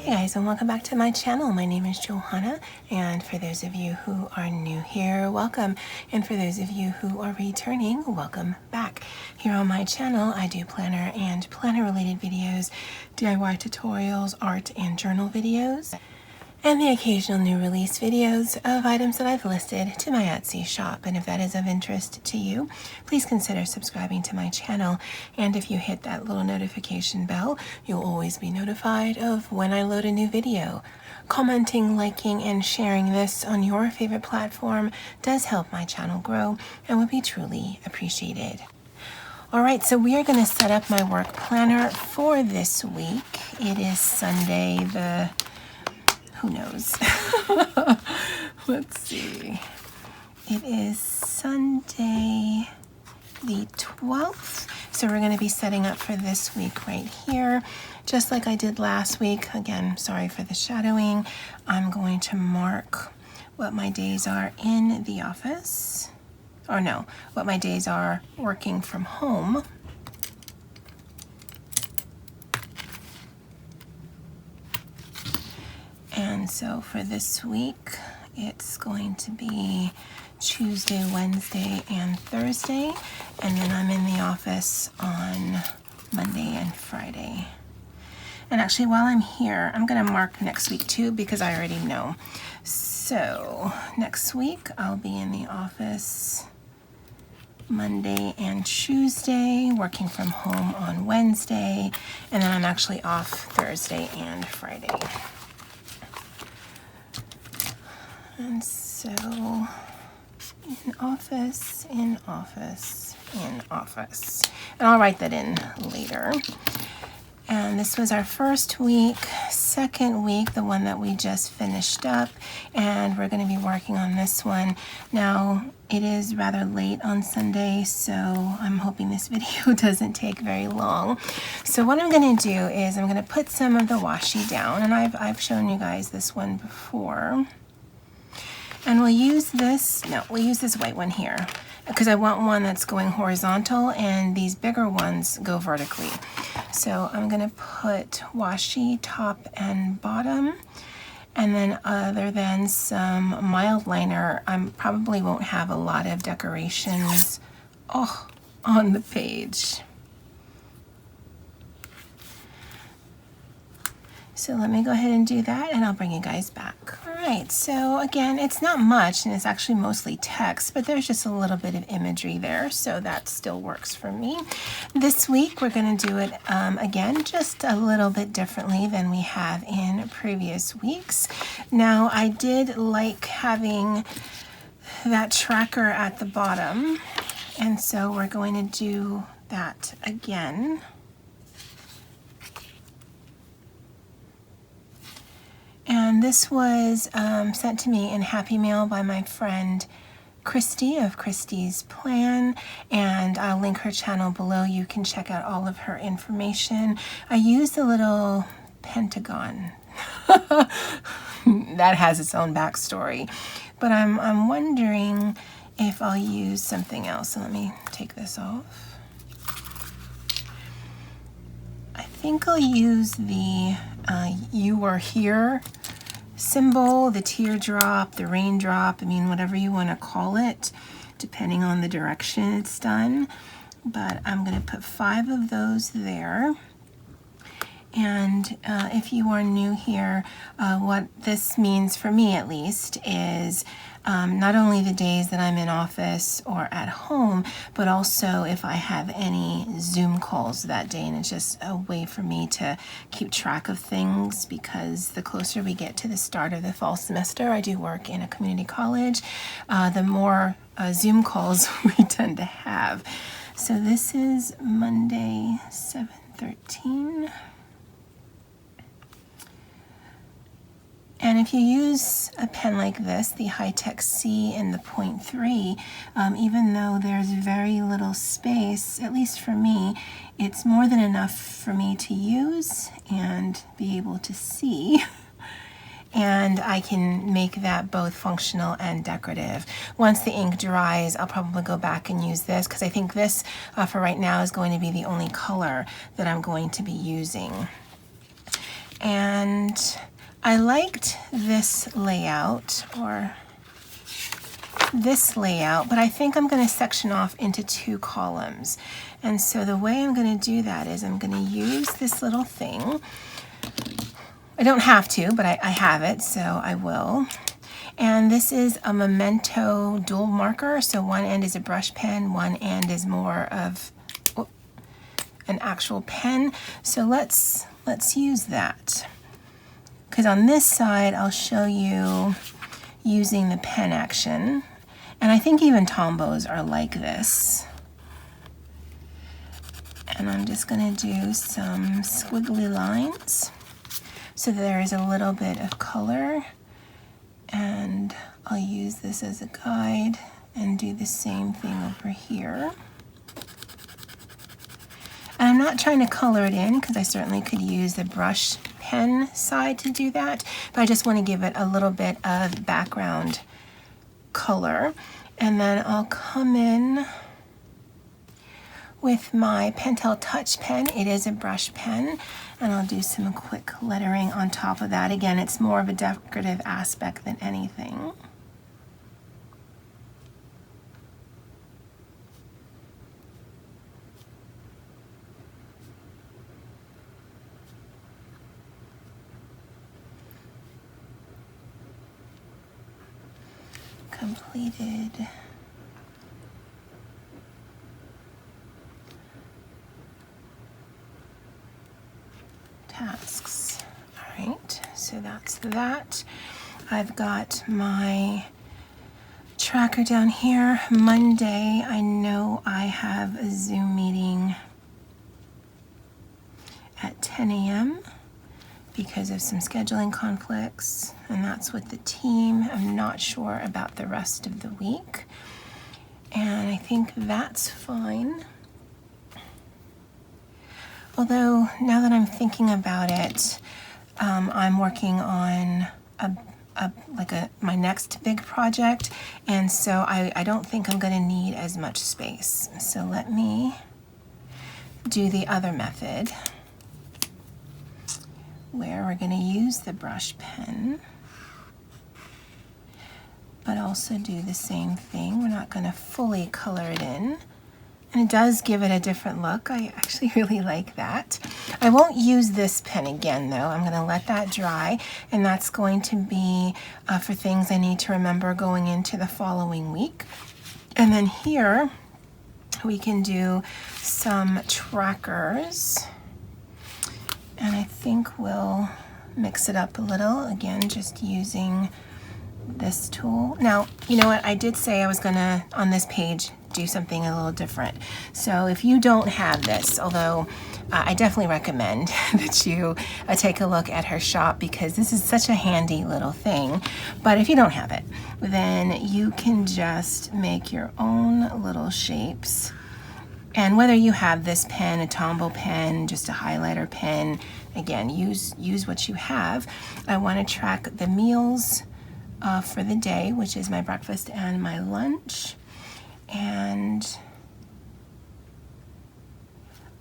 Hey guys, and welcome back to my channel. My name is Johanna, and for those of you who are new here, welcome. And for those of you who are returning, welcome back. Here on my channel, I do planner and planner related videos, DIY tutorials, art and journal videos, and the occasional new release videos of items that I've listed to my Etsy shop. And if that is of interest to you, please consider subscribing to my channel. And if you hit that little notification bell, you'll always be notified of when I load a new video. Commenting, liking, and sharing this on your favorite platform does help my channel grow and would be truly appreciated. All right, so we are going to set up my work planner for this week. It is Sunday who knows? Let's see. It is Sunday the 12th. So we're going to be setting up for this week right here. Just like I did last week. Again, sorry for the shadowing. I'm going to mark what my days are in the office. Or no, what my days are working from home. And so for this week, it's going to be Tuesday, Wednesday, and Thursday. And then I'm in the office on Monday and Friday. And actually, while I'm here, I'm going to mark next week too, because I already know. So next week, I'll be in the office Monday and Tuesday, working from home on Wednesday. And then I'm actually off Thursday and Friday. And so, in office, in office, in office. And I'll write that in later. And this was our first week, second week, the one that we just finished up. And we're going to be working on this one. Now, it is rather late on Sunday, so I'm hoping this video doesn't take very long. So what I'm going to do is I'm going to put some of the washi down. And I've shown you guys this one before. And we'll use this white one here because I want one that's going horizontal and these bigger ones go vertically. So I'm going to put washi top and bottom, and then other than some mild liner, I probably won't have a lot of decorations on the page. So let me go ahead and do that and I'll bring you guys back. All right, so again, it's not much and it's actually mostly text, but there's just a little bit of imagery there, so that still works for me. This week, we're gonna do it again, just a little bit differently than we have in previous weeks. Now, I did like having that tracker at the bottom, and so we're going to do that again. And this was sent to me in Happy Mail by my friend Christy of Christy's Plan, and I'll link her channel below. You can check out all of her information. I used a little pentagon that has its own backstory, but I'm wondering if I'll use something else. So let me take this off. I think I'll use the You Were Here symbol, the teardrop, the raindrop, I mean, whatever you want to call it, depending on the direction it's done. But I'm going to put 5 of those there. And if you are new here, what this means for me at least is not only the days that I'm in office or at home, but also if I have any Zoom calls that day. And it's just a way for me to keep track of things, because the closer we get to the start of the fall semester, I do work in a community college, the more Zoom calls we tend to have. So this is Monday, 7/13. And if you use a pen like this, the High-Tech C in the 0.3, even though there's very little space, at least for me, it's more than enough for me to use and be able to see. And I can make that both functional and decorative. Once the ink dries, I'll probably go back and use this, because I think this, for right now, is going to be the only color that I'm going to be using. And I liked this layout, or this layout, but I think I'm going to section off into 2 columns. And so the way I'm going to do that is I'm going to use this little thing. I don't have to, but I have it, so I will. And this is a Memento dual marker, so one end is a brush pen, one end is more of an actual pen. So let's use that. Because on this side, I'll show you using the pen action. And I think even Tombos are like this. And I'm just going to do some squiggly lines so there is a little bit of color. And I'll use this as a guide and do the same thing over here. And I'm not trying to color it in because I certainly could use the brush pen side to do that, but I just want to give it a little bit of background color. And then I'll come in with my Pentel Touch pen. It is a brush pen, and I'll do some quick lettering on top of that. Again, it's more of a decorative aspect than anything. Completed tasks. All right, so that's that. I've got my tracker down here. Monday, I know I have a Zoom meeting at 10 a.m. because of some scheduling conflicts, and that's with the team. I'm not sure about the rest of the week, and I think that's fine. Although, now that I'm thinking about it, I'm working on my next big project, and so I don't think I'm going to need as much space. So let me do the other method, where we're going to use the brush pen, but also do the same thing. We're not going to fully color it in. And it does give it a different look. I actually really like that. I won't use this pen again though. I'm going to let that dry, and that's going to be for things I need to remember going into the following week. And then here we can do some trackers. And I think we'll mix it up a little, again, just using this tool. Now, you know what? I did say I was gonna, on this page, do something a little different. So if you don't have this, although I definitely recommend that you take a look at her shop, because this is such a handy little thing. But if you don't have it, then you can just make your own little shapes. And whether you have this pen, a Tombow pen, just a highlighter pen, again, use what you have. I want to track the meals for the day, which is my breakfast and my lunch. And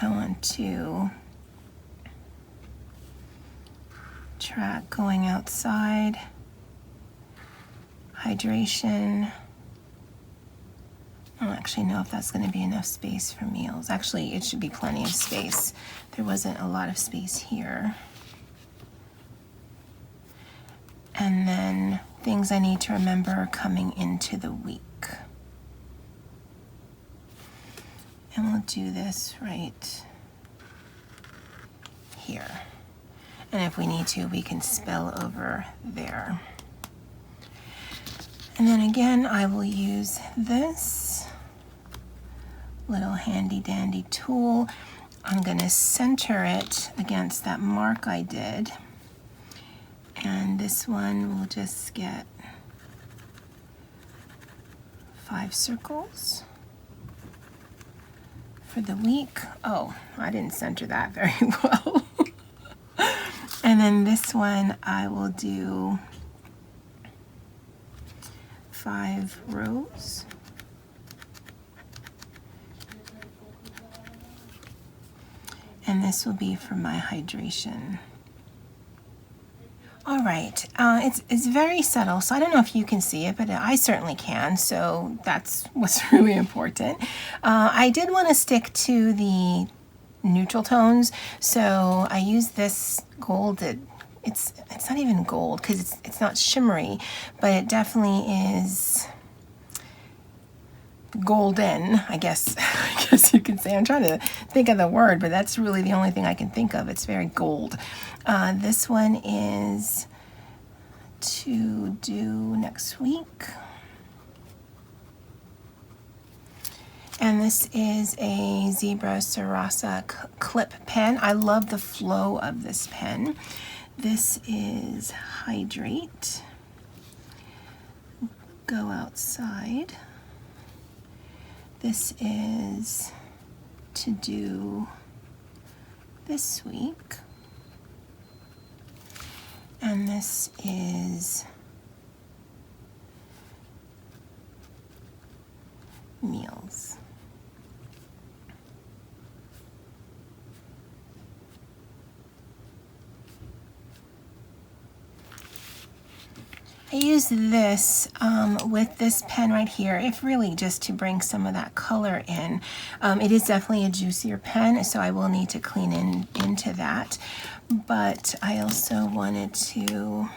I want to track going outside, hydration. I don't actually know if that's going to be enough space for meals. Actually, it should be plenty of space. There wasn't a lot of space here. And then things I need to remember coming into the week. And we'll do this right here. And if we need to, we can spill over there. And then again, I will use this little handy dandy tool. I'm going to center it against that mark I did. And this one will just get 5 circles for the week. Oh, I didn't center that very well. And then this one I will do 5 rows. And this will be for my hydration. All right, it's very subtle, so I don't know if you can see it, but I certainly can, so that's what's really important. I did want to stick to the neutral tones, so I use this gold. It's not even gold because it's not shimmery, but it definitely is golden, I guess. I guess you could say. I'm trying to think of the word, but that's really the only thing I can think of. It's very gold. This one is to do next week. And this is a Zebra Sarasa clip pen. I love the flow of this pen. This is Hydrate, Go Outside. This is to do this week. And this is meals. I use this with this pen right here, if really just to bring some of that color in. It is definitely a juicier pen, so I will need to clean into that. But I also wanted to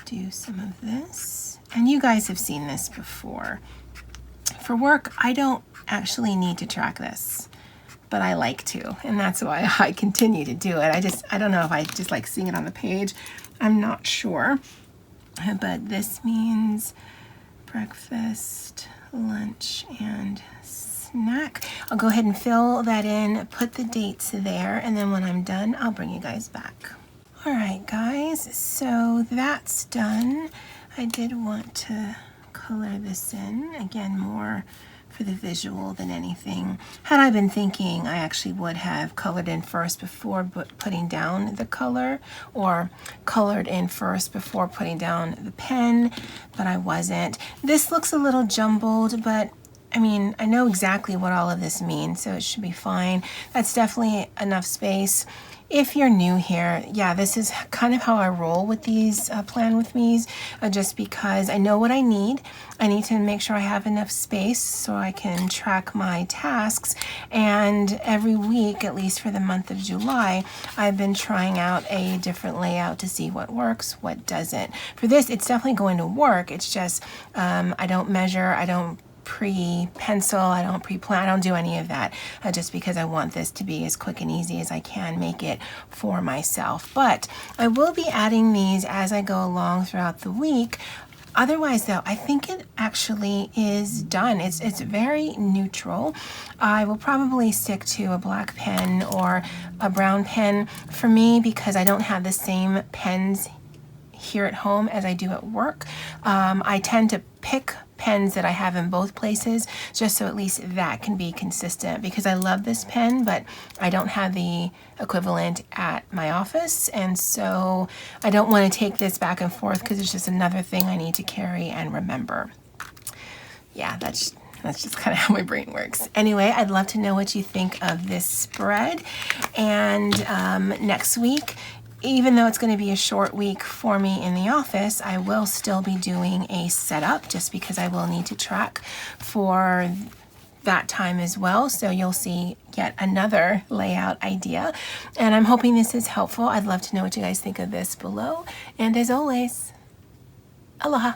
do some of this. And you guys have seen this before. For work, I don't actually need to track this, but I like to, and that's why I continue to do it. I don't know if I just like seeing it on the page. I'm not sure, but this means breakfast, lunch, and snack. I'll go ahead and fill that in, put the dates there, and then when I'm done, I'll bring you guys back. All right, guys, so that's done. I did want to color this in, again, more for the visual than anything. Had I been thinking, I actually would have colored in first before putting down the color, or colored in first before putting down the pen, but I wasn't. This looks a little jumbled, but I mean, I know exactly what all of this means, so it should be fine. That's definitely enough space. If you're new here, yeah, this is kind of how I roll with these plan with me's, just because I know what I need. I need to make sure I have enough space so I can track my tasks. And every week, at least for the month of July, I've been trying out a different layout to see what works, what doesn't. For this, it's definitely going to work. It's just I don't measure, I don't pre-pencil, I don't pre-plan, I don't do any of that, just because I want this to be as quick and easy as I can make it for myself. But I will be adding these as I go along throughout the week. Otherwise though, I think it actually is done. It's very neutral. I will probably stick to a black pen or a brown pen for me, because I don't have the same pens here at home as I do at work. I tend to pick pens that I have in both places, just so at least that can be consistent, because I love this pen, but I don't have the equivalent at my office, and so I don't want to take this back and forth because it's just another thing I need to carry and remember. Yeah, that's just kind of how my brain works. Anyway, I'd love to know what you think of this spread, and next week, even though it's going to be a short week for me in the office, I will still be doing a setup, just because I will need to track for that time as well. So you'll see yet another layout idea. And I'm hoping this is helpful. I'd love to know what you guys think of this below. And as always, aloha.